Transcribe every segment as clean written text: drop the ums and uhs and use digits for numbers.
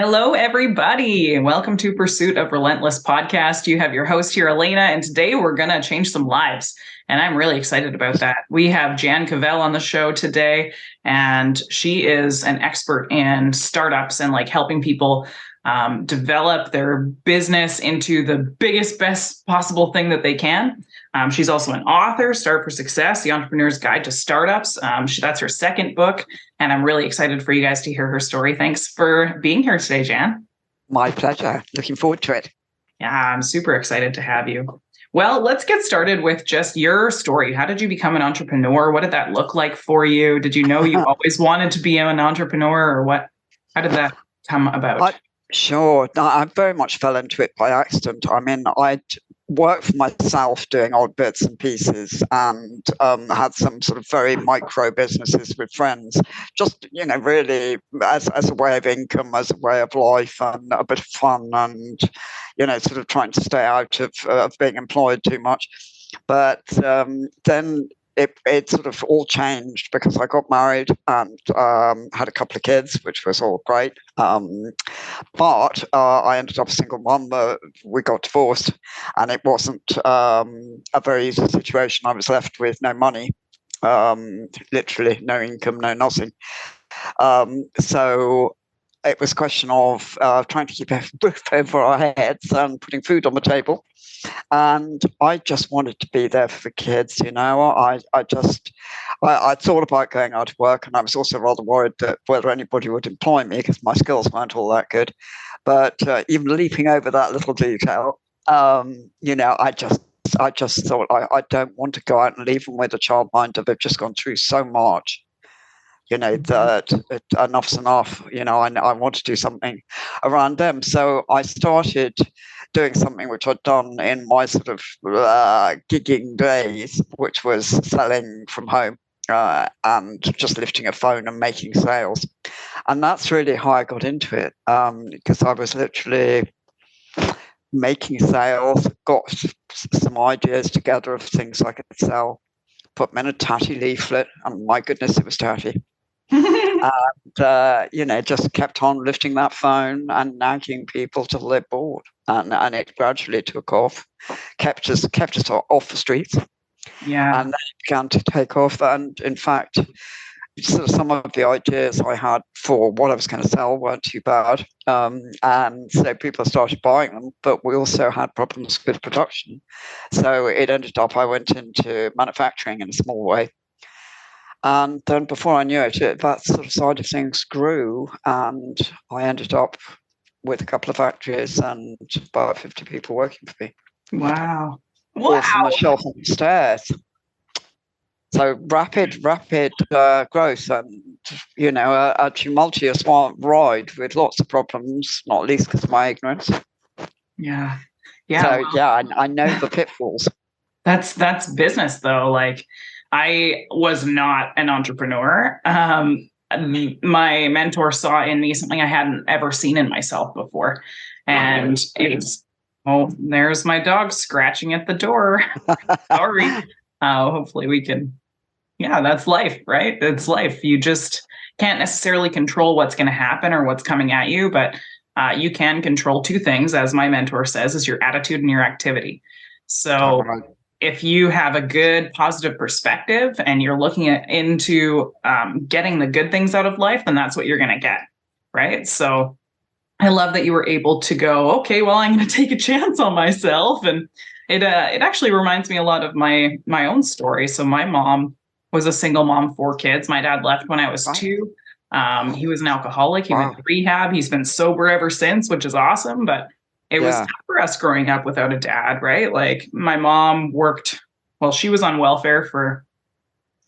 Hello, everybody. Welcome to Pursuit of Relentless podcast. You have your host here, Alaina, and today we're going to change some lives. And I'm really excited about that. We have Jan Cavelle on the show today, and she is an expert in startups and helping people develop their business into the biggest, best possible thing that they can. She's also an author, Start for Success, The Entrepreneur's Guide to Startups. That's her second book, and I'm really excited for you guys to hear her story. Thanks for being here today, Jan. My pleasure. Looking forward to it. Yeah, I'm super excited to have you. Well, let's get started with just your story. How did you become an entrepreneur? What did that look like for you? Did you know you always wanted to be an entrepreneur, or what? How did that come about? Sure. No, I very much fell into it by accident. I mean, I'd worked for myself doing odd bits and pieces and had some sort of very micro businesses with friends, just, really as a way of income, as a way of life and a bit of fun and, sort of trying to stay out of being employed too much. But then it sort of all changed because I got married and had a couple of kids, which was all great. But I ended up a single mum. We got divorced, and it wasn't a very easy situation. I was left with no money, literally no income, no nothing. So it was a question of trying to keep a roof over our heads and putting food on the table. And I just wanted to be there for the kids, I thought about going out to work, and I was also rather worried that whether anybody would employ me because my skills weren't all that good. But even leaping over that little detail, I just thought I don't want to go out and leave them with a childminder. They've just gone through so much. That enough's enough. I want to do something around them. So I started doing something which I'd done in my sort of gigging days, which was selling from home and just lifting a phone and making sales. And that's really how I got into it, because I was literally making sales, got some ideas together of things I could sell, put them in a tatty leaflet, and my goodness, it was tatty. And just kept on lifting that phone and nagging people till they're bored, and it gradually took off, kept us off the streets. Yeah. And then it began to take off, and in fact, sort of some of the ideas I had for what I was going to sell weren't too bad, and so people started buying them. But we also had problems with production, so it ended up I went into manufacturing in a small way. And then before I knew it, that sort of side of things grew, and I ended up with a couple of factories and about 50 people working for me. Wow. All from a shelf on the stairs. So rapid growth, and a tumultuous ride with lots of problems, not least because of my ignorance. Yeah. So I know the pitfalls. That's business though. I was not an entrepreneur. My mentor saw in me something I hadn't ever seen in myself before. And it was, there's my dog scratching at the door. Sorry. Hopefully we can, that's life, right? It's life. You just can't necessarily control what's going to happen or what's coming at you, but you can control two things, as my mentor says, is your attitude and your activity. So if you have a good positive perspective and you're looking into getting the good things out of life, then that's what you're going to get, right? So I love that you were able to go, okay, well, I'm going to take a chance on myself. And it actually reminds me a lot of my own story. So my mom was a single mom, 4 kids. My dad left when I was 2. He was an alcoholic. He went to rehab. He's been sober ever since, which is awesome. But it was tough for us growing up without a dad, right? My mom worked, she was on welfare for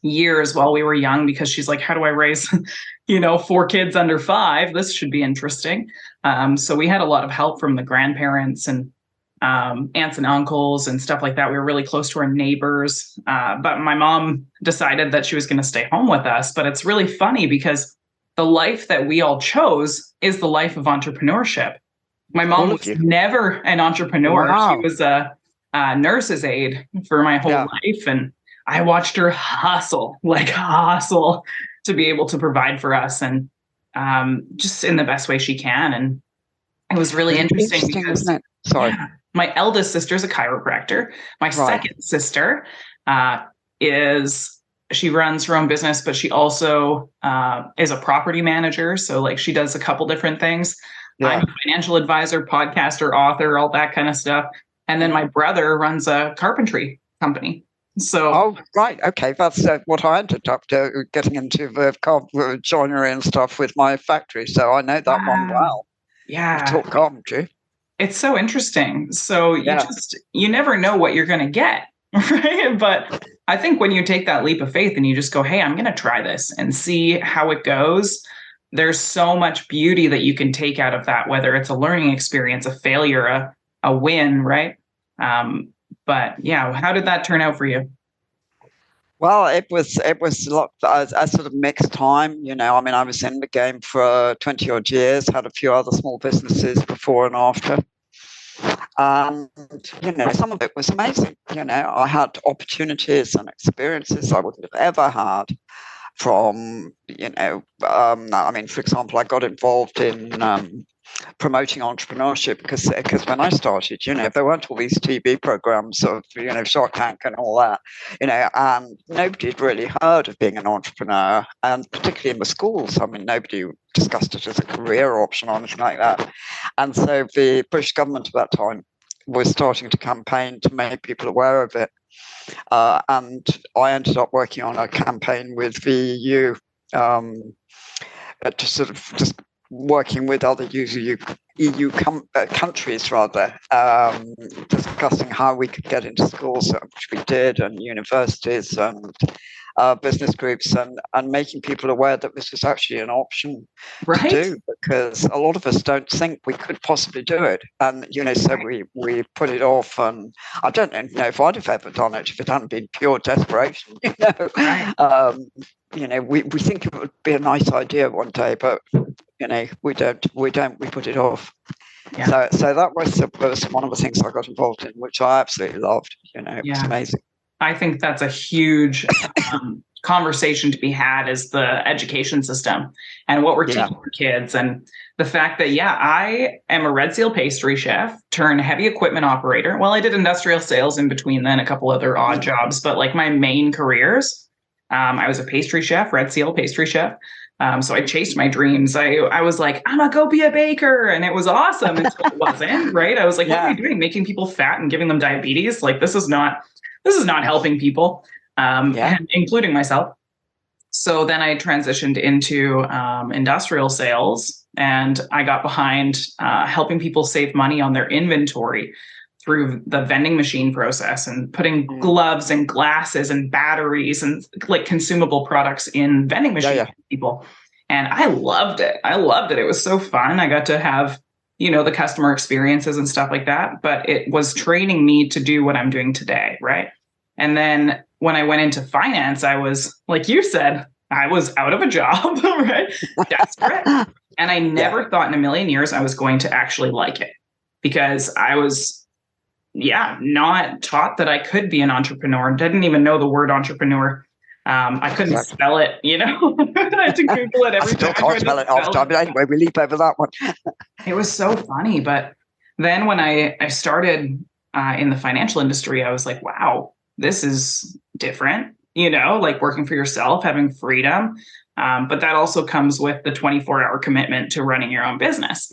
years while we were young because she's like, how do I raise, 4 kids under 5? This should be interesting. So we had a lot of help from the grandparents and aunts and uncles and stuff like that. We were really close to our neighbors. But my mom decided that she was going to stay home with us. But it's really funny because the life that we all chose is the life of entrepreneurship. My mom was never an entrepreneur. Wow. She was a nurse's aide for my whole life. And I watched her hustle to be able to provide for us. And just in the best way she can. And it was really It's interesting interesting, because, isn't it? Sorry. yeah, my eldest sister is a chiropractor. My Right. second sister is she runs her own business, but she also is a property manager. So like she does a couple different things. I'm Yeah. a financial advisor, podcaster, author, all that kind of stuff. And then my brother runs a carpentry company. So Oh, right. Okay. That's what I ended up getting into the joinery and stuff with my factory. So I know that one wow, well. You yeah, talk carpentry. it's so interesting. So Yeah. you never know what you're going to get, right? But I think when you take that leap of faith and you just go, hey, I'm going to try this and see how it goes, there's so much beauty that you can take out of that, whether it's a learning experience, a failure, a win, right? But yeah, how did that turn out for you? Well, it was a lot a sort of mixed time, you know. I mean, I was in the game for 20 odd years, had a few other small businesses before and after. And, you know, some of it was amazing. You know, I had opportunities and experiences I wouldn't have ever had from, I mean, for example, I got involved in promoting entrepreneurship because when I started, you know, there weren't all these TV programs of, you know, Shark Tank and all that, you know, and nobody had really heard of being an entrepreneur, and particularly in the schools. I mean, nobody discussed it as a career option or anything like that. And so the British government at that time was starting to campaign to make people aware of it. And I ended up working on a campaign with the EU to sort of just working with other EU countries, rather, discussing how we could get into schools, which we did, and universities and business groups, and making people aware that this was actually an option to Right? do, because a lot of us don't think we could possibly do it. And, you know, so we put it off. And I don't know if I'd have ever done it if it hadn't been pure desperation, you know. Right. You know, we think it would be a nice idea one day, but you know, we put it off. Yeah. So that was one of the things I got involved in, which I absolutely loved. You know, it was Yeah. amazing. I think that's a huge conversation to be had, is the education system and what we're teaching our kids. And the fact that, yeah, I am a Red Seal pastry chef turned heavy equipment operator. Well, I did industrial sales in between then, a couple other odd jobs, but like my main careers, I was a pastry chef, Red Seal pastry chef. So I chased my dreams. I was like, I'm gonna go be a baker, and it was awesome until it wasn't, right? I was like, what are we doing? Making people fat and giving them diabetes? Like this is not helping people, and including myself. So then I transitioned into industrial sales, and I got behind helping people save money on their inventory through the vending machine process and putting gloves and glasses and batteries and like consumable products in vending machines for people. And I loved it. I loved it. It was so fun. I got to have, you know, the customer experiences and stuff like that, but it was training me to do what I'm doing today, right? And then when I went into finance, I was, like you said, I was out of a job, right? Desperate. And I never thought in a million years I was going to actually like it, because I was, not taught that I could be an entrepreneur. Didn't even know the word entrepreneur. I couldn't spell it, you know. I had to Google it every time. I still can't spell it half the time, but anyway, we leap over that one. It was so funny. But then when I started in the financial industry, I was like, wow, this is different, you know, like working for yourself, having freedom. But that also comes with the 24-hour commitment to running your own business.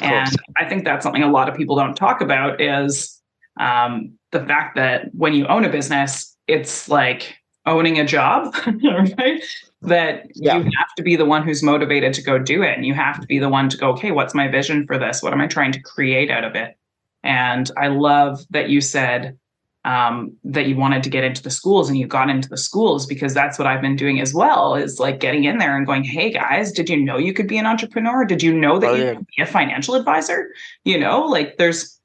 And I think that's something a lot of people don't talk about, is the fact that when you own a business, it's like owning a job, right? That you have to be the one who's motivated to go do it. And you have to be the one to go, okay, what's my vision for this? What am I trying to create out of it? And I love that you said that you wanted to get into the schools, and you got into the schools, because that's what I've been doing as well, is like getting in there and going, hey guys, did you know you could be an entrepreneur? Did you know that you could be a financial advisor? You know, like there's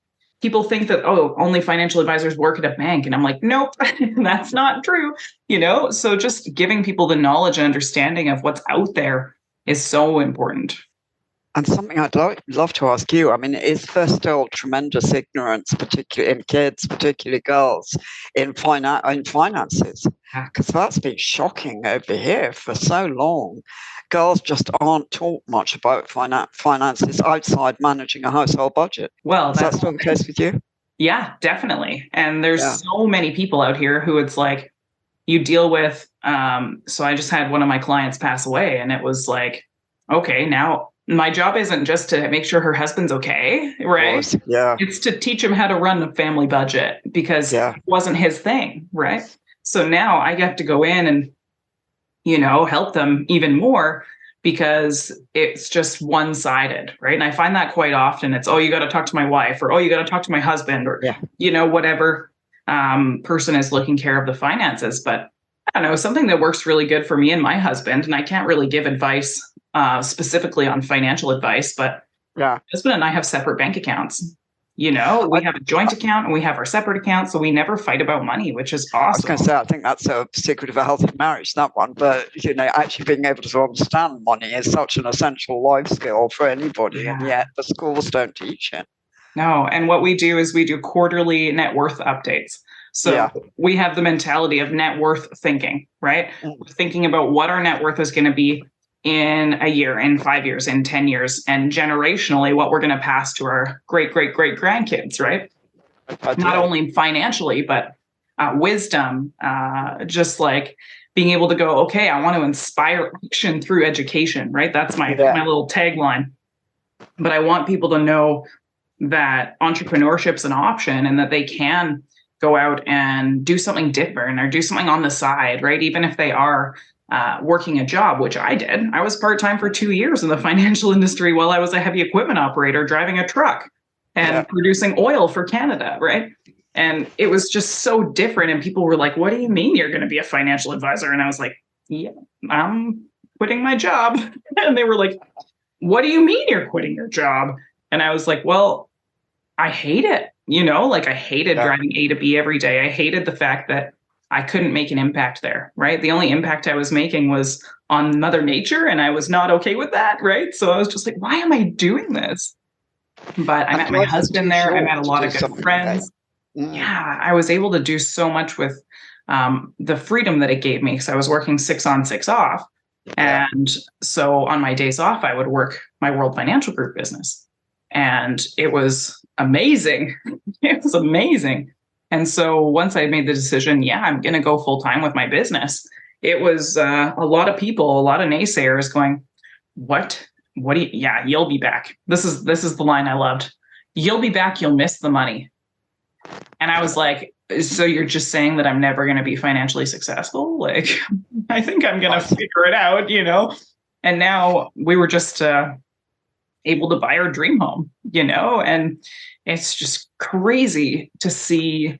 people think that, oh, only financial advisors work at a bank. And I'm like, nope, that's not true. You know, so just giving people the knowledge and understanding of what's out there is so important. And something I'd love to ask you, I mean, is there still tremendous ignorance, particularly in kids, particularly girls, in finances? Because that's been shocking over here for so long. girls just aren't taught much about finances outside managing a household budget. Well, Is that still the case with you? Yeah, definitely. And there's so many people out here who it's like you deal with. So I just had one of my clients pass away, and it was like, okay, now my job isn't just to make sure her husband's okay, right? Yeah. It's to teach him how to run the family budget because it wasn't his thing, right? So now I have to go in and, help them even more because it's just one-sided, right? And I find that quite often. It's, oh, you got to talk to my wife, or, oh, you got to talk to my husband, or, whatever person is looking care of the finances. But I don't know, something that works really good for me and my husband, and I can't really give advice specifically on financial advice, but my husband and I have separate bank accounts. We have a joint account and we have our separate account, so we never fight about money, which is awesome. I was going to say, I think that's a secret of a healthy marriage, that one. But, actually being able to understand money is such an essential life skill for anybody, and yet the schools don't teach it. No, and what we do is we do quarterly net worth updates. So we have the mentality of net worth thinking, right? We're thinking about what our net worth is going to be in a year, in 5 years, in 10 years, and generationally what we're going to pass to our great grandkids, right? Not only financially, but wisdom, just like being able to go, okay, I want to inspire action through education, right? That's my little tagline. But I want people to know that entrepreneurship's an option and that they can go out and do something different or do something on the side, right? Even if they are working a job, which I did. I was part-time for 2 years in the financial industry while I was a heavy equipment operator driving a truck and producing oil for Canada, right? And it was just so different. And people were like, what do you mean you're going to be a financial advisor? And I was like, yeah, I'm quitting my job. And they were like, what do you mean you're quitting your job? And I was like, well, I hate it. I hated driving A to B every day. I hated the fact that I couldn't make an impact there, right? The only impact I was making was on Mother Nature, and I was not okay with that, right? So I was just like, why am I doing this? But I met my husband there. I met a lot of good friends. Yeah, I was able to do so much with the freedom that it gave me because I was working 6 on, 6 off. And so on my days off, I would work my World Financial Group business. And it was amazing. It was amazing. And so once I made the decision, I'm going to go full time with my business, it was a lot of people, a lot of naysayers going, what do you, you'll be back. This is the line I loved. You'll be back. You'll miss the money. And I was like, so you're just saying that I'm never going to be financially successful? Like, I think I'm going to figure it out, And now we were just able to buy our dream home, and it's just crazy to see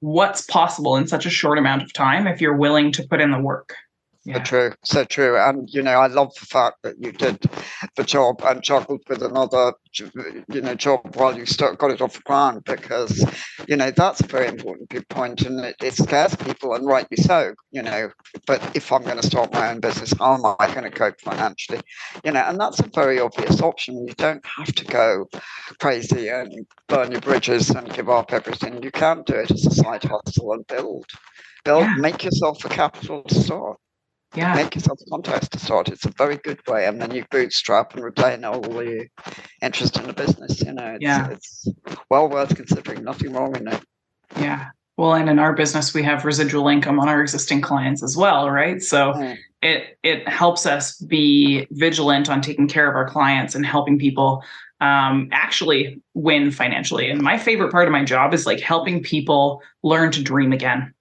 what's possible in such a short amount of time if you're willing to put in the work. So true. And, I love the fact that you did the job and juggled with another, job while you got it off the ground, because, that's a very important point, and it scares people, and rightly so, but if I'm going to start my own business, how am I going to cope financially? And that's a very obvious option. You don't have to go crazy and burn your bridges and give up everything. You can do it as a side hustle and build, make yourself a capital to start. Make yourself a contacts to start. It's a very good way, and then you bootstrap and retain all the interest in the business. It's well worth considering. Nothing wrong in it. Yeah. Well, and in our business, we have residual income on our existing clients as well, right? So it helps us be vigilant on taking care of our clients and helping people actually win financially. And my favorite part of my job is like helping people learn to dream again.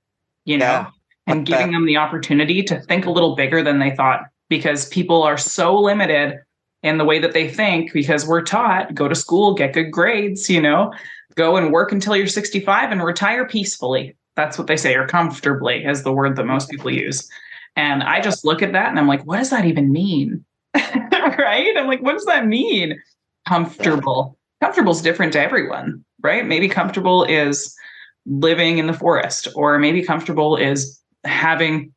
And giving them the opportunity to think a little bigger than they thought, because people are so limited in the way that they think, because we're taught, go to school, get good grades, go and work until you're 65 and retire peacefully. That's what they say, or comfortably is the word that most people use. And I just look at that and I'm like, what does that even mean? Right? I'm like, what does that mean? Comfortable. Comfortable is different to everyone, right? Maybe comfortable is living in the forest, or maybe comfortable is having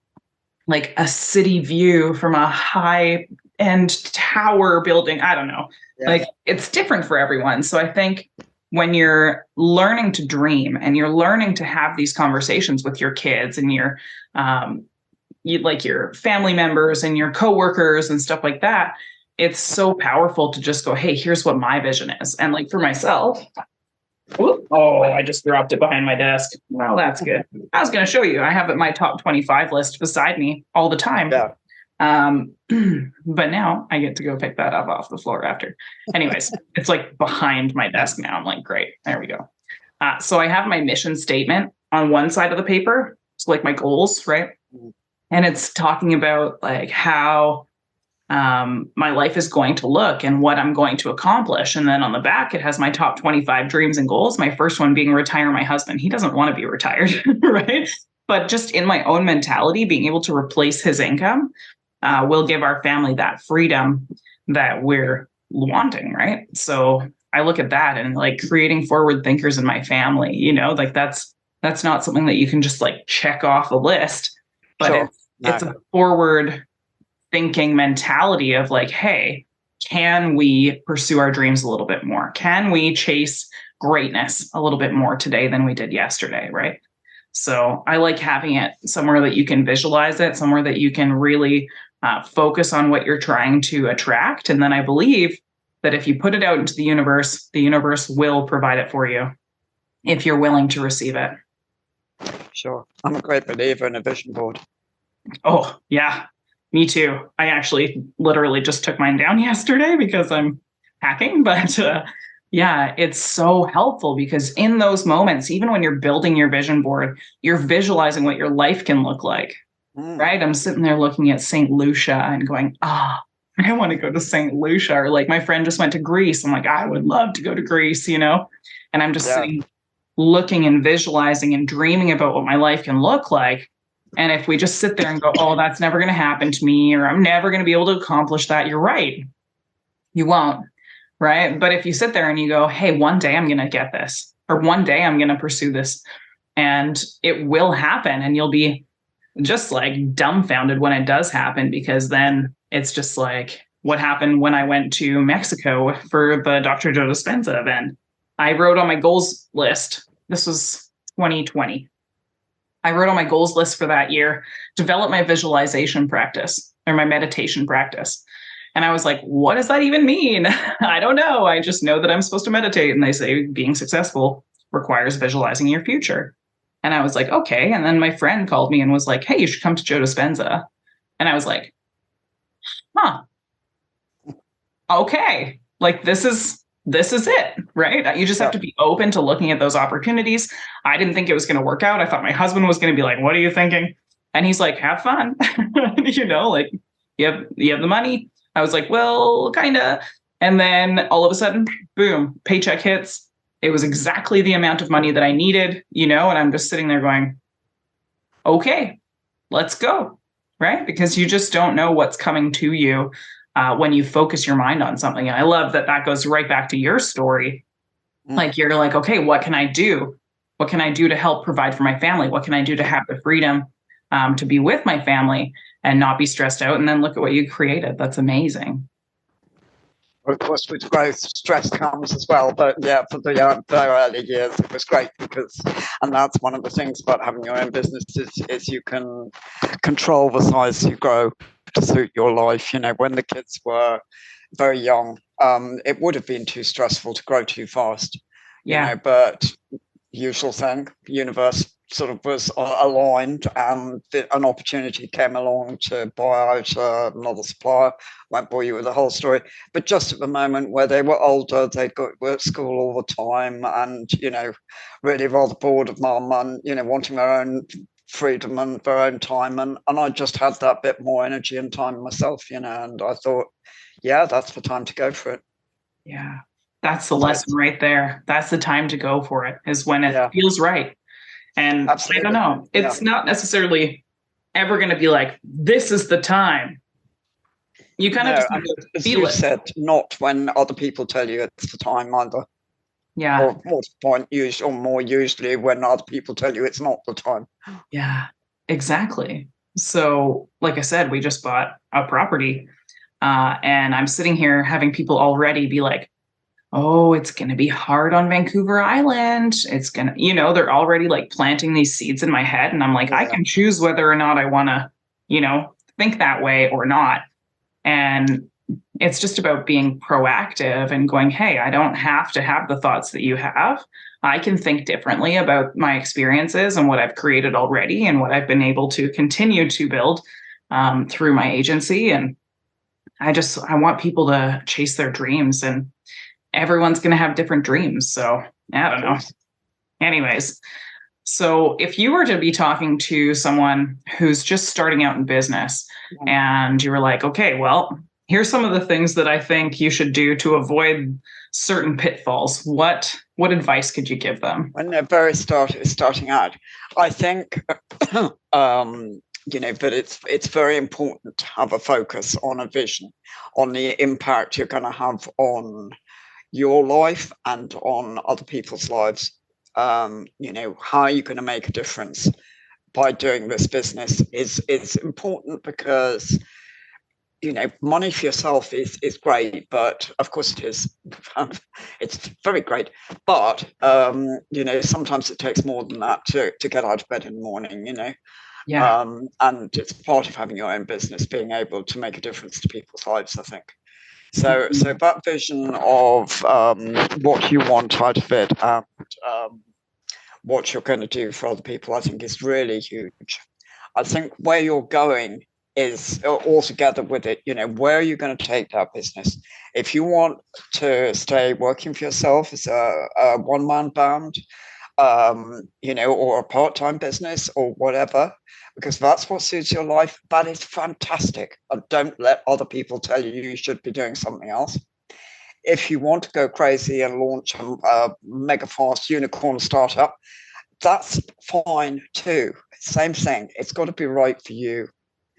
like a city view from a high end tower building. I don't know. Like it's different for everyone. So I think when you're learning to dream and you're learning to have these conversations with your kids and you're like your family members and your coworkers and stuff like that, it's so powerful to just go, hey, here's what my vision is. And like for myself, oh, I just dropped it behind my desk. Well, that's good. I was going to show you. I have my top 25 list beside me all the time. Yeah. But now I get to go pick that up off the floor after. Anyways, it's like behind my desk now. I'm like, great. There we go. So I have my mission statement on one side of the paper. It's like my goals, right? And it's talking about like how my life is going to look and what I'm going to accomplish. And then on the back, it has my top 25 dreams and goals. My first one being retire my husband. He doesn't want to be retired, right? But just in my own mentality, being able to replace his income will give our family that freedom that we're wanting, right? So I look at that and like creating forward thinkers in my family, you know, like that's not something that you can just like check off a list, but Sure. it's a forward thinking mentality of like, hey, can we pursue our dreams a little bit more? Can we chase greatness a little bit more today than we did yesterday, right? So I like having it somewhere that you can visualize it, somewhere that you can really focus on what you're trying to attract. And then I believe that if you put it out into the universe will provide it for you if you're willing to receive it. Sure. I'm a great believer in a vision board. Oh, yeah, me too. I actually literally just took mine down yesterday because I'm hacking, but yeah, it's so helpful because in those moments, even when you're building your vision board, you're visualizing what your life can look like, right? I'm sitting there looking at St. Lucia and going, I want to go to St. Lucia. Or like my friend just went to Greece. I'm like, I would love to go to Greece, you know? And I'm just sitting, looking and visualizing and dreaming about what my life can look like. And if we just sit there and go, oh, that's never going to happen to me, or I'm never going to be able to accomplish that, you're right. You won't, right? But if you sit there and you go, hey, one day I'm going to get this, or one day I'm going to pursue this, and it will happen, and you'll be just like dumbfounded when it does happen, because then it's just like what happened when I went to Mexico for the Dr. Joe Dispenza event. I wrote on my goals list, this was 2020. I wrote on my goals list for that year, develop my visualization practice or my meditation practice. And I was like, what does that even mean? I don't know. I just know that I'm supposed to meditate. And they say being successful requires visualizing your future. And I was like, okay. And then my friend called me and was like, hey, you should come to Joe Dispenza. And I was like, okay. Like this is it, right? You just have to be open to looking at those opportunities. I didn't think it was going to work out. I thought my husband was going to be like, what are you thinking? And he's like, have fun. You know, like you have the money. I was like, well, kind of. And then all of a sudden, boom, paycheck hits. It was exactly the amount of money that I needed, you know, and I'm just sitting there going, okay, let's go, right? Because you just don't know what's coming to you when you focus your mind on something. And I love that goes right back to your story. Like you're like, okay, what can I do? What can I do to help provide for my family? What can I do to have the freedom to be with my family and not be stressed out? And then look at what you created. That's amazing. Of course, with growth, stress comes as well. But yeah, for the early years, it was great and that's one of the things about having your own business is you can control the size you grow to suit your life. You know, when the kids were very young, it would have been too stressful to grow too fast. You know, but usual thing, universe sort of was aligned, and an opportunity came along to buy out another supplier. Won't bore you with the whole story, but just at the moment where they were older, they'd got work school all the time, and you know, really rather bored of mum, and you know, wanting their own freedom and their own time, and I just had that bit more energy and time myself, you know, and I thought, yeah, that's the time to go for it. Yeah, that's the lesson right there. That's the time to go for it, is when it feels right. And absolutely. I don't know, it's not necessarily ever going to be like, this is the time. You kind of just have to feel it. Said, not when other people tell you it's the time either. Yeah. Or more to the point, or more usually when other people tell you it's not the time. Yeah, exactly. So, like I said, we just bought a property, and I'm sitting here having people already be like, oh, it's going to be hard on Vancouver Island. It's going to, you know, they're already like planting these seeds in my head. And I'm like, I can choose whether or not I want to, think that way or not. And it's just about being proactive and going, hey, I don't have to have the thoughts that you have. I can think differently about my experiences and what I've created already and what I've been able to continue to build through my agency. And I want people to chase their dreams, and everyone's going to have different dreams. So I don't know. Anyways, so if you were to be talking to someone who's just starting out in business and you were like, okay, well, here's some of the things that I think you should do to avoid certain pitfalls, what advice could you give them? When they're very starting out, I think, that it's very important to have a focus on a vision, on the impact you're going to have on your life and on other people's lives. How are you going to make a difference by doing this business is important, because money for yourself is great, but of course it is. It's very great, but sometimes it takes more than that to get out of bed in the morning. Yeah. And it's part of having your own business, being able to make a difference to people's lives, I think. So that vision of what you want out of it and what you're going to do for other people, I think is really huge. I think where you're going is altogether with it, where are you going to take that business? If you want to stay working for yourself as a one-man band, or a part-time business or whatever, because that's what suits your life, that is fantastic. And don't let other people tell you should be doing something else. If you want to go crazy and launch a mega fast unicorn startup, that's fine too. Same thing. It's got to be right for you.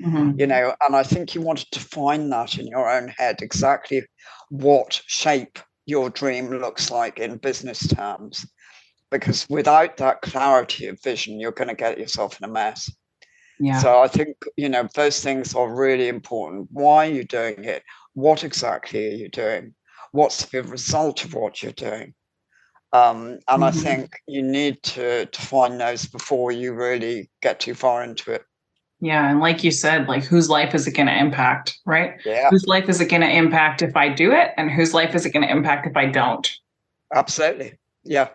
Mm-hmm. And I think you wanted to find that in your own head, exactly what shape your dream looks like in business terms. Because without that clarity of vision, you're going to get yourself in a mess. Yeah. So I think, those things are really important. Why are you doing it? What exactly are you doing? What's the result of what you're doing? And I think you need to find those before you really get too far into it. Yeah. And like you said, like, whose life is it going to impact, right? Yeah. Whose life is it going to impact if I do it? And whose life is it going to impact if I don't? Absolutely. Yeah.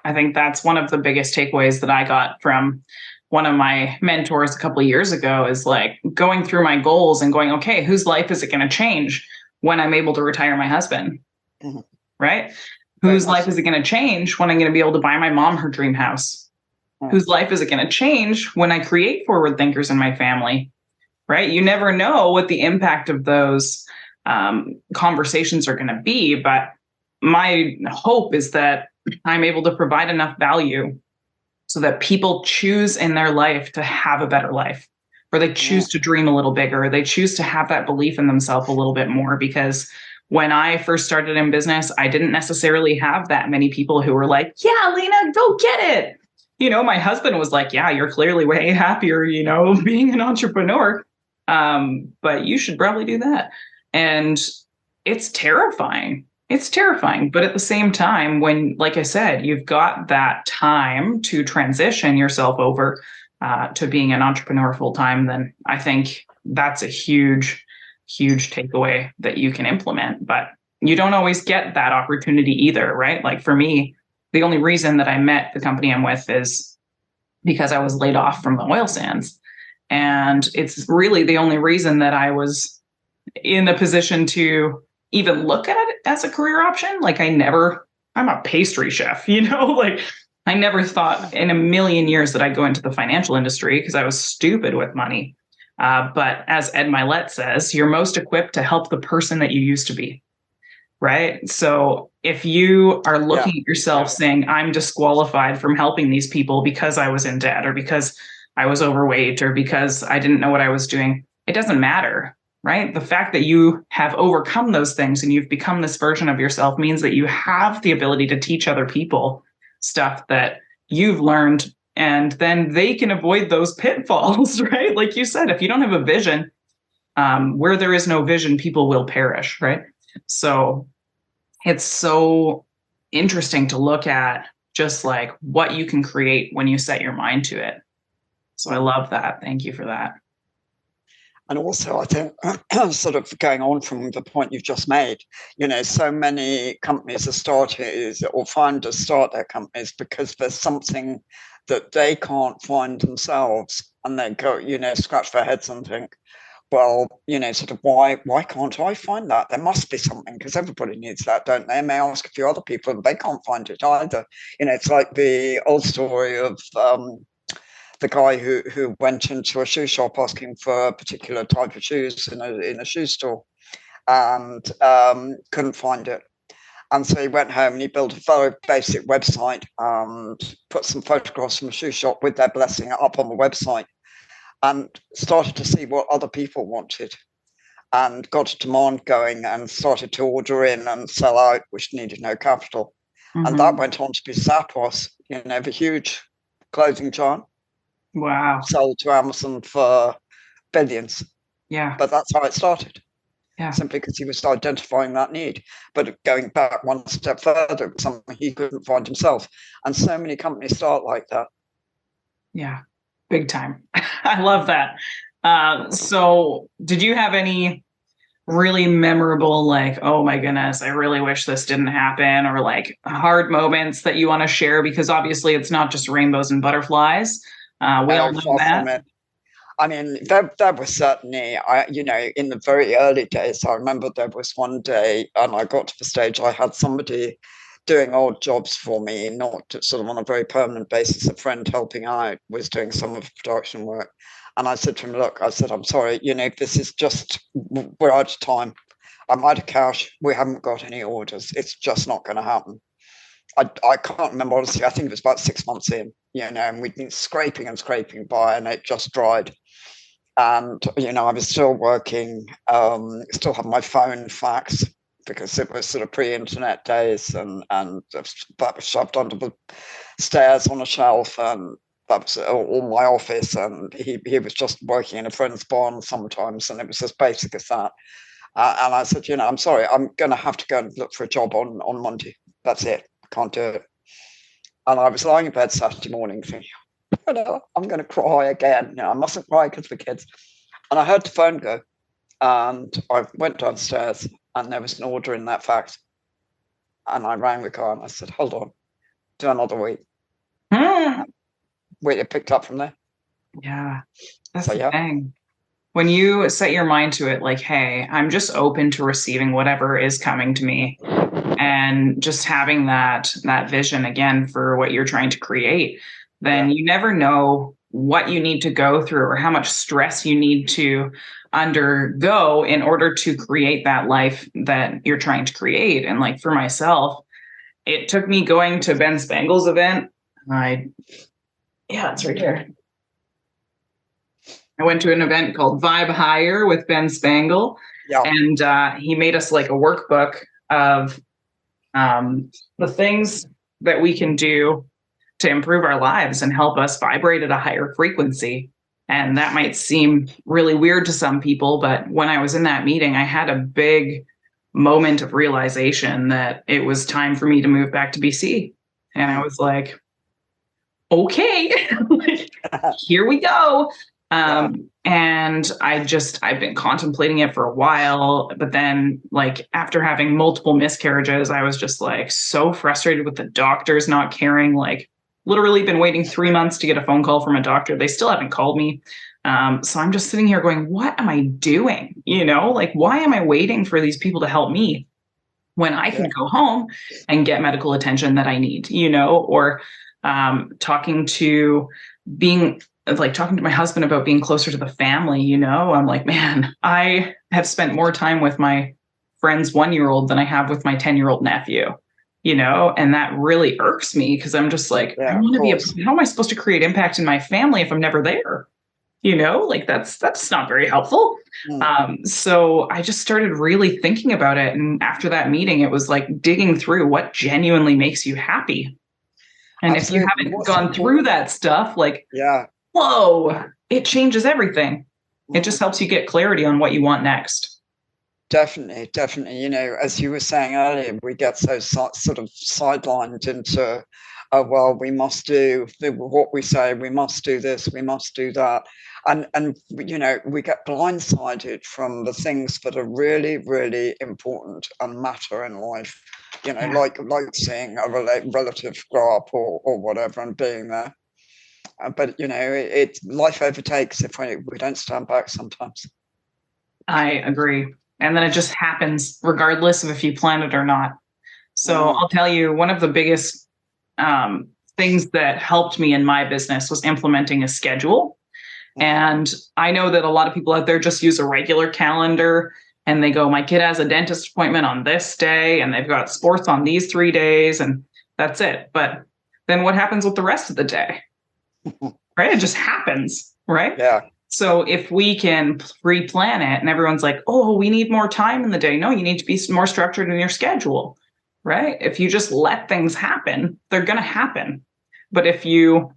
I think that's one of the biggest takeaways that I got from one of my mentors a couple of years ago, is like going through my goals and going, okay, whose life is it going to change when I'm able to retire my husband? Mm-hmm. Right? Whose life is it going to change when I'm going to be able to buy my mom her dream house? Whose life is it going to change when I create forward thinkers in my family? Right? You never know what the impact of those conversations are going to be. But my hope is that I'm able to provide enough value so that people choose in their life to have a better life, or they choose to dream a little bigger, or they choose to have that belief in themselves a little bit more. Because when I first started in business, I didn't necessarily have that many people who were like, yeah, Alaina, go get it. My husband was like, yeah, you're clearly way happier, being an entrepreneur. But you should probably do that. And it's terrifying. It's terrifying. But at the same time, when, like I said, you've got that time to transition yourself over to being an entrepreneur full time, then I think that's a huge, huge takeaway that you can implement. But you don't always get that opportunity either, right? Like for me, the only reason that I met the company I'm with is because I was laid off from the oil sands. And it's really the only reason that I was in the position to even look at it as a career option. Like I'm a pastry chef, like I never thought in a million years that I'd go into the financial industry because I was stupid with money. But as Ed Milet says, you're most equipped to help the person that you used to be. Right. So if you are looking at yourself saying, I'm disqualified from helping these people because I was in debt, or because I was overweight, or because I didn't know what I was doing, it doesn't matter. Right. The fact that you have overcome those things and you've become this version of yourself means that you have the ability to teach other people stuff that you've learned, and then they can avoid those pitfalls. Right. Like you said, if you don't have a vision, where there is no vision, people will perish. Right. So it's so interesting to look at just like what you can create when you set your mind to it. So I love that. Thank you for that. And also, I think, sort of going on from the point you've just made, so many companies are started or founders start their companies because there's something that they can't find themselves, and they go, scratch their heads and think, well, sort of why can't I find that? There must be something, because everybody needs that, don't they? And they ask a few other people and they can't find it either. It's like the old story of the guy who went into a shoe shop asking for a particular type of shoes in a shoe store, and couldn't find it. And so he went home and he built a very basic website and put some photographs from a shoe shop with their blessing up on the website, and started to see what other people wanted, and got a demand going and started to order in and sell out, which needed no capital. Mm-hmm. And that went on to be Zappos, the huge clothing giant. Wow. Sold to Amazon for billions. Yeah. But that's how it started. Yeah. Simply because he was identifying that need. But going back one step further, something he couldn't find himself. And so many companies start like that. Yeah. Big time. I love that. So did you have any really memorable, like, oh my goodness, I really wish this didn't happen, or like hard moments that you want to share? Because obviously it's not just rainbows and butterflies. We all know that. I mean, there was certainly, in the very early days, I remember there was one day, and I got to the stage, I had somebody doing odd jobs for me, not sort of on a very permanent basis. A friend helping out was doing some of the production work. And I said to him, look, I'm sorry, this is just, we're out of time. I'm out of cash. We haven't got any orders. It's just not going to happen. I can't remember, honestly. I think it was about 6 months in, and we'd been scraping and scraping by, and it just dried. And, I was still working, still had my phone fax, because it was sort of pre-internet days, and that was shoved under the stairs on a shelf, and that was all my office. And he was just working in a friend's barn sometimes, and it was as basic as that. And I said, I'm sorry, I'm going to have to go and look for a job on Monday. That's it. I can't do it. And I was lying in bed Saturday morning thinking, I'm going to cry again. I mustn't cry because of the kids. And I heard the phone go, and I went downstairs, and there was an order in that fax. And I rang the guy and I said, hold on, do another week. We picked up from there. Yeah, that's the thing. When you set your mind to it, like, hey, I'm just open to receiving whatever is coming to me, and just having that vision again for what you're trying to create, then you never know what you need to go through or how much stress you need to undergo in order to create that life that you're trying to create. And like for myself, it took me going to Ben Spangle's event. It's right here. I went to an event called Vibe Higher with Ben Spangle, and he made us like a workbook of the things that we can do to improve our lives and help us vibrate at a higher frequency. And that might seem really weird to some people, but when I was in that meeting, I had a big moment of realization that it was time for me to move back to BC. And I was like, okay, here we go. And I've been contemplating it for a while, but then like after having multiple miscarriages, I was just like so frustrated with the doctors not caring. Like literally been waiting 3 months to get a phone call from a doctor. They still haven't called me. So I'm just sitting here going, what am I doing? Like, why am I waiting for these people to help me when I can go home and get medical attention that I need, or talking to my husband about being closer to the family, I'm like, man, I have spent more time with my friend's 1-year-old than I have with my 10-year-old nephew, and that really irks me because I'm just like, I want to be, how am I supposed to create impact in my family if I'm never there? Like that's not very helpful. So I just started really thinking about it. And after that meeting, it was like digging through what genuinely makes you happy. And Absolutely. If you haven't gone through that stuff, like, whoa, it changes everything. It just helps you get clarity on what you want next. Definitely. As you were saying earlier, we get so sort of sidelined into oh well, we must do what we say, we must do this, we must do that, and we get blindsided from the things that are really, really important and matter in life. Yeah. Like seeing a relative grow up or whatever and being there. But life overtakes if we don't stand back sometimes. I agree. And then it just happens regardless of if you plan it or not. So I'll tell you, one of the biggest things that helped me in my business was implementing a schedule. And I know that a lot of people out there just use a regular calendar and they go, my kid has a dentist appointment on this day and they've got sports on these 3 days and that's it. But then what happens with the rest of the day? Right? It just happens, right? Yeah. So if we can pre-plan it and everyone's like, oh, we need more time in the day. No, you need to be more structured in your schedule, right? If you just let things happen, they're going to happen. But if you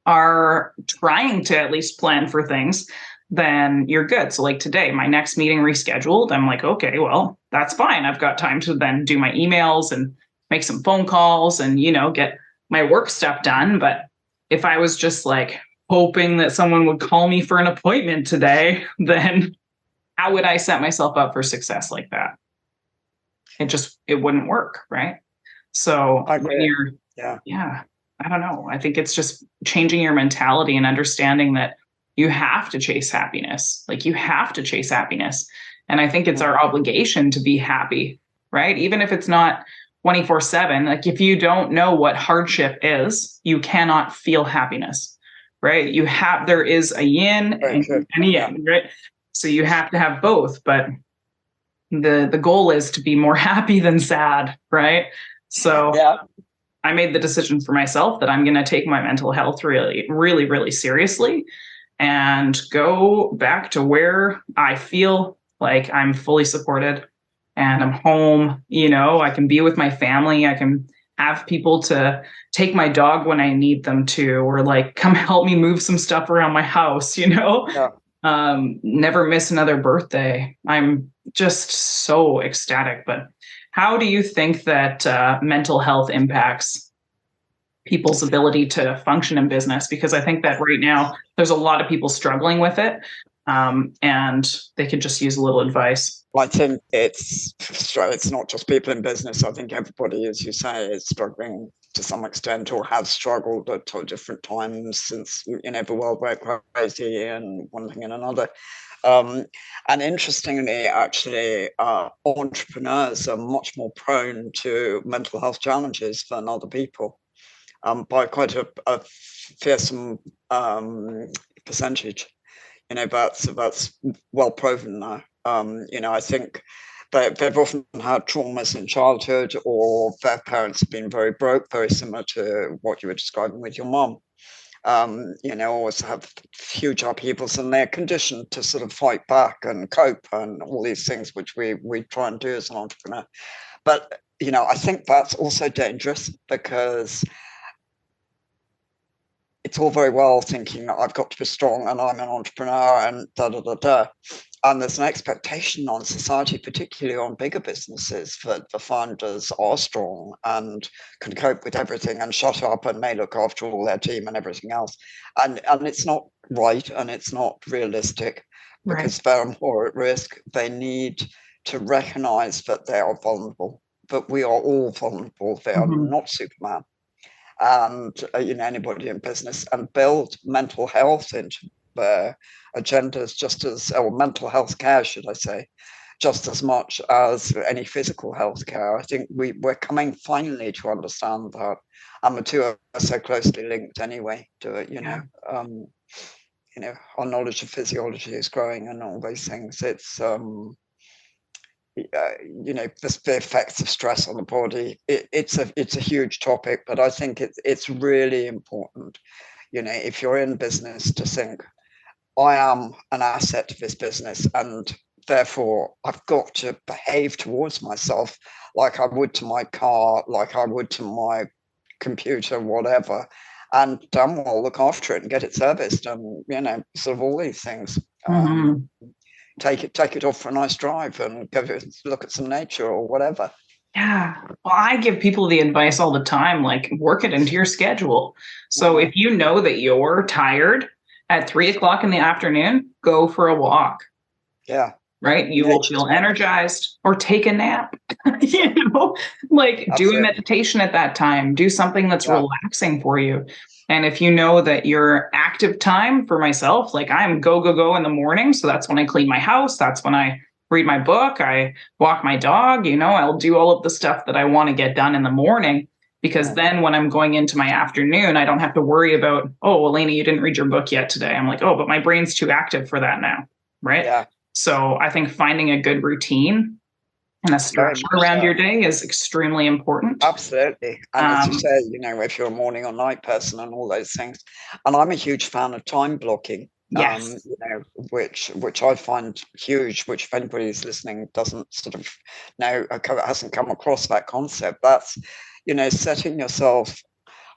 are trying to at least plan for things, then you're good. So like today, my next meeting rescheduled. I'm like, okay, well, that's fine. I've got time to then do my emails and make some phone calls and, get my work stuff done. But if I was just like hoping that someone would call me for an appointment today, then how would I set myself up for success like that? It wouldn't work, right? So when you're, yeah, I don't know. I think it's just changing your mentality and understanding that you have to chase happiness. Like you have to chase happiness. And I think it's our obligation to be happy, right? Even if it's not 24/7, like if you don't know what hardship is, you cannot feel happiness, right? There is a yin and a yang, right? So you have to have both, but the goal is to be more happy than sad, right? So I made the decision for myself that I'm going to take my mental health really, really, really seriously and go back to where I feel like I'm fully supported and I'm home. I can be with my family. I can have people to take my dog when I need them to, or like come help me move some stuff around my house, never miss another birthday. I'm just so ecstatic. But how do you think that mental health impacts people's ability to function in business? Because I think that right now there's a lot of people struggling with it, and they could just use a little advice. I think it's not just people in business. I think everybody, as you say, is struggling to some extent or has struggled at different times since the world went crazy and one thing and another. And interestingly, actually, entrepreneurs are much more prone to mental health challenges than other people, by quite a fearsome percentage. That's well proven now. I think they've often had traumas in childhood, or their parents have been very broke, very similar to what you were describing with your mom. Always have huge upheavals, and they're conditioned to sort of fight back and cope and all these things which we try and do as an entrepreneur. But I think that's also dangerous, because it's all very well thinking that I've got to be strong and I'm an entrepreneur and da da da da. And there's an expectation on society, particularly on bigger businesses, that the founders are strong and can cope with everything and shut up and may look after all their team and everything else. And it's not right, and it's not realistic, because they're more at risk. They need to recognize that they are vulnerable, but we are all vulnerable. They are not Superman. And anybody in business, and build mental health into their agendas, just as, or mental health care, should I say, just as much as any physical health care. I think we're coming finally to understand that, and the two are so closely linked anyway to it. Our knowledge of physiology is growing and all those things. It's the effects of stress on the body. It's a huge topic, but I think it's really important, if you're in business, to think, I am an asset to this business, and therefore I've got to behave towards myself like I would to my car, like I would to my computer, whatever, and damn well look after it and get it serviced, and sort of all these things. Take it off for a nice drive and go look at some nature or whatever. Yeah. Well, I give people the advice all the time, like work it into your schedule. So if you know that you're tired at 3 o'clock in the afternoon, go for a walk. Yeah. Right? You will Nature's feel wonderful. energized, or take a nap, you know, like do a Absolutely. meditation at that time, do something that's Yeah. relaxing for you. And if you know that your active time, for myself, like I'm go, go, go in the morning. So that's when I clean my house. That's when I read my book. I walk my dog, I'll do all of the stuff that I want to get done in the morning. Because Yeah. then when I'm going into my afternoon, I don't have to worry about, oh, Alaina, you didn't read your book yet today. I'm like, oh, but my brain's too active for that now. Right. Yeah. So I think finding a good routine and a Very structure much around your so. day is extremely important. Absolutely. And as you Um, say, if you're a morning or night person and all those things. And I'm a huge fan of time blocking, yes. which I find huge, which if anybody's listening doesn't sort of know, hasn't come across that concept, that's, setting yourself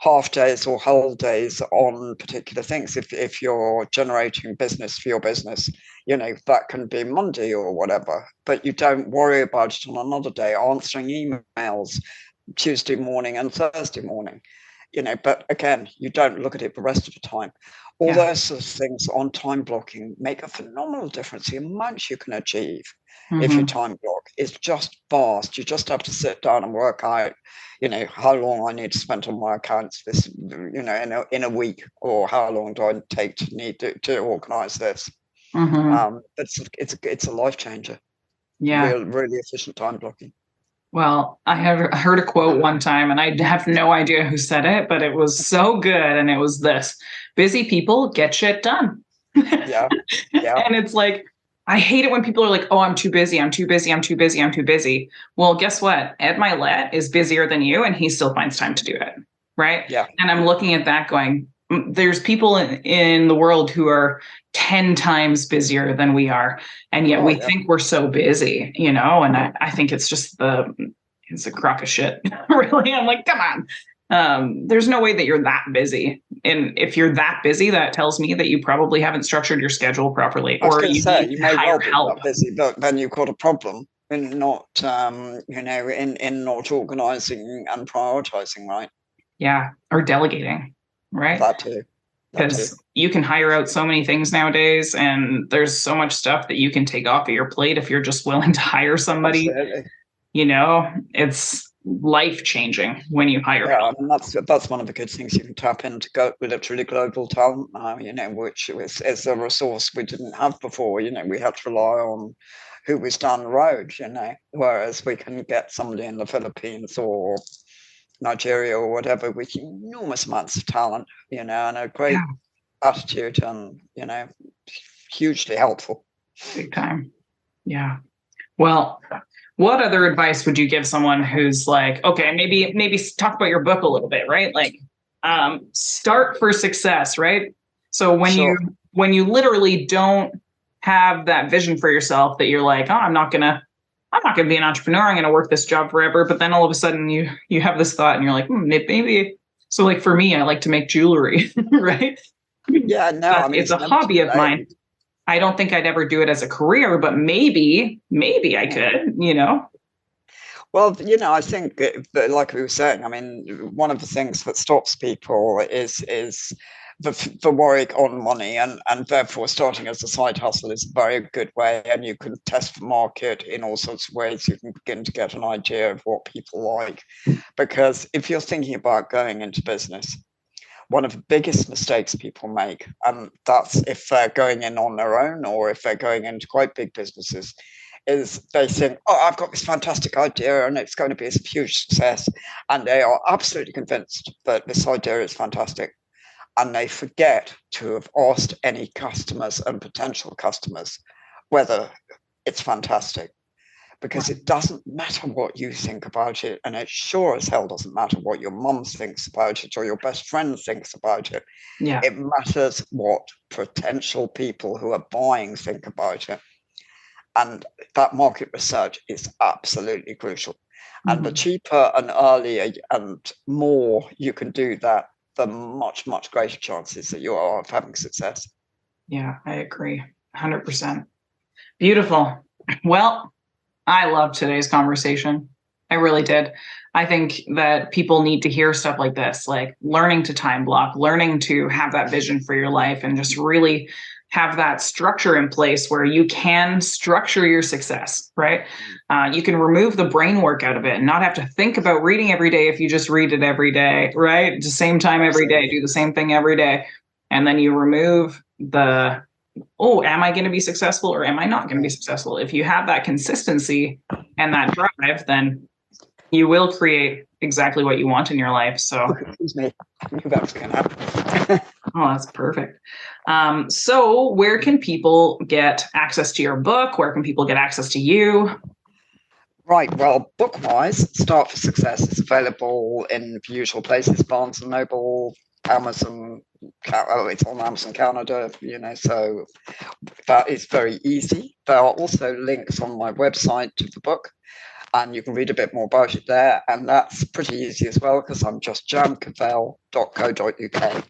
half days or whole days on particular things. If you're generating business for your business, that can be Monday or whatever, but you don't worry about it on another day, answering emails Tuesday morning and Thursday morning, but again, you don't look at it the rest of the time. All Yeah. those sort of things on time blocking make a phenomenal difference. The amount you can achieve if you Mm-hmm. time block is just vast. You just have to sit down and work out, how long I need to spend on my accounts this, in a week, or how long do I take to organize this. Mm-hmm. It's a life changer. Yeah. Really efficient time blocking. Well, I have heard a quote one time, and I have no idea who said it, but it was so good. And it was this: busy people get shit done. And Yeah, yeah, it's like, I hate it when people are like, oh, I'm too busy. I'm too busy. I'm too busy. I'm too busy. Well, guess what? Ed Milet is busier than you, and he still finds time to do it. Right. yeah. And I'm looking at that going, there's people in the world who are 10 times busier than we are, and yet Oh, we yeah. think we're so busy, and I think it's just it's a crock of shit. Really, I'm like, come on. There's no way that you're that busy, and if you're that busy, that tells me that you probably haven't structured your schedule properly, I was or going to you say need you to may hire well be help. that busy, but then you've got a problem in not, in not organising and prioritising, right? Yeah, or delegating, right? That too. That too. Because you can hire out so many things nowadays, and there's so much stuff that you can take off of your plate if you're just willing to hire somebody. Absolutely. It's life changing when you hire Yeah, help. I mean that's one of the good things you can tap into go with a truly global talent now, which is a resource we didn't have before. We had to rely on who was down the road, whereas we can get somebody in the Philippines or Nigeria or whatever with enormous amounts of talent, and a great Yeah, attitude and, hugely helpful. big time. Yeah. Well, what other advice would you give someone who's like, okay, maybe talk about your book a little bit, right? Like, start for success, right? So Sure. when you literally don't have that vision for yourself, that you're like, oh, I'm not gonna be an entrepreneur. I'm gonna work this job forever. But then all of a sudden you have this thought, and you're like, maybe. So like for me, I like to make jewelry, right? Yeah, no, I mean, It's it's a never hobby too of mine. late. I don't think I'd ever do it as a career, but maybe I Yeah. could. Well, I think that, like we were saying, I mean, one of the things that stops people is the worry on money, and therefore starting as a side hustle is a very good way, and you can test the market in all sorts of ways. You can begin to get an idea of what people like, because if you're thinking about going into business, one of the biggest mistakes people make, and that's if they're going in on their own or if they're going into quite big businesses, is they think, oh, I've got this fantastic idea and it's going to be a huge success. And they are absolutely convinced that this idea is fantastic. And they forget to have asked any customers and potential customers whether it's fantastic, because it doesn't matter what you think about it, and it sure as hell doesn't matter what your mum thinks about it or your best friend thinks about it. Yeah. It matters what potential people who are buying think about it, and that market research is absolutely crucial. And the Mm-hmm. cheaper and earlier and more you can do that, the much greater chances that you are of having success. Yeah, I agree. 100%. Beautiful. Well, I love today's conversation. I really did. I think that people need to hear stuff like this, like learning to time block, learning to have that vision for your life, and just really have that structure in place where you can structure your success, right? You can remove the brain work out of it and not have to think about reading every day if you just read it every day, right? The same time every day, do the same thing every day. And then you remove the, oh, am I going to be successful or am I not going to be successful? If you have that consistency and that drive, then you will create exactly what you want in your life. So, excuse me, I knew that was going to happen. oh, that's perfect. So where can people get access to your book? Where can people get access to you? Right, well, book-wise, Start for Success is available in the usual places, Barnes & Noble, Amazon, it's on Amazon Canada, so that is very easy. There are also links on my website to the book, and you can read a bit more about it there, and that's pretty easy as well, because I'm just jancavelle.co.uk.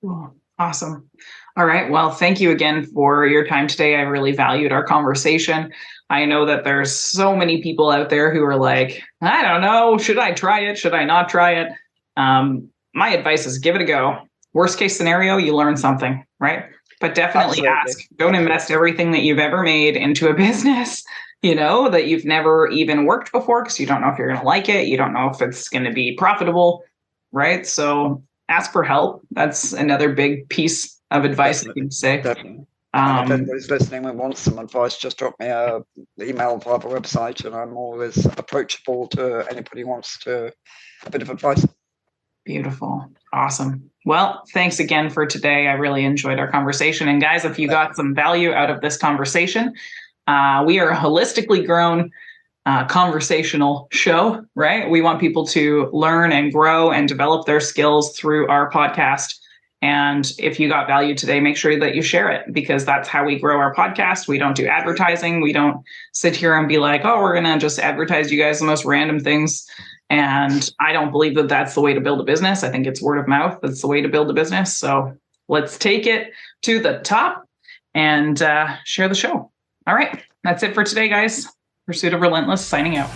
Oh, awesome. All right. Well, thank you again for your time today. I really valued our conversation. I know that there's so many people out there who are like, I don't know, should I try it? Should I not try it? My advice is give it a go. Worst case scenario, you learn something, right? But definitely ask. Don't invest everything that you've ever made into a business, that you've never even worked before, because you don't know if you're going to like it. You don't know if it's going to be profitable, right? So ask for help. That's another big piece of advice I can say. Definitely. And if anybody's listening and wants some advice, just drop me an email via the website, and I'm always approachable to anybody who wants a bit of advice. Beautiful. Awesome. Well, thanks again for today. I really enjoyed our conversation. And guys, if you got some value out of this conversation, we are a holistically grown conversational show, right? We want people to learn and grow and develop their skills through our podcast. And if you got value today, make sure that you share it, because that's how we grow our podcast. We don't do advertising. We don't sit here and be like, oh, we're going to just advertise you guys the most random things. And I don't believe that that's the way to build a business. I think it's word of mouth. That's the way to build a business. So let's take it to the top and share the show. All right. That's it for today, guys. Pursuit of Relentless signing out.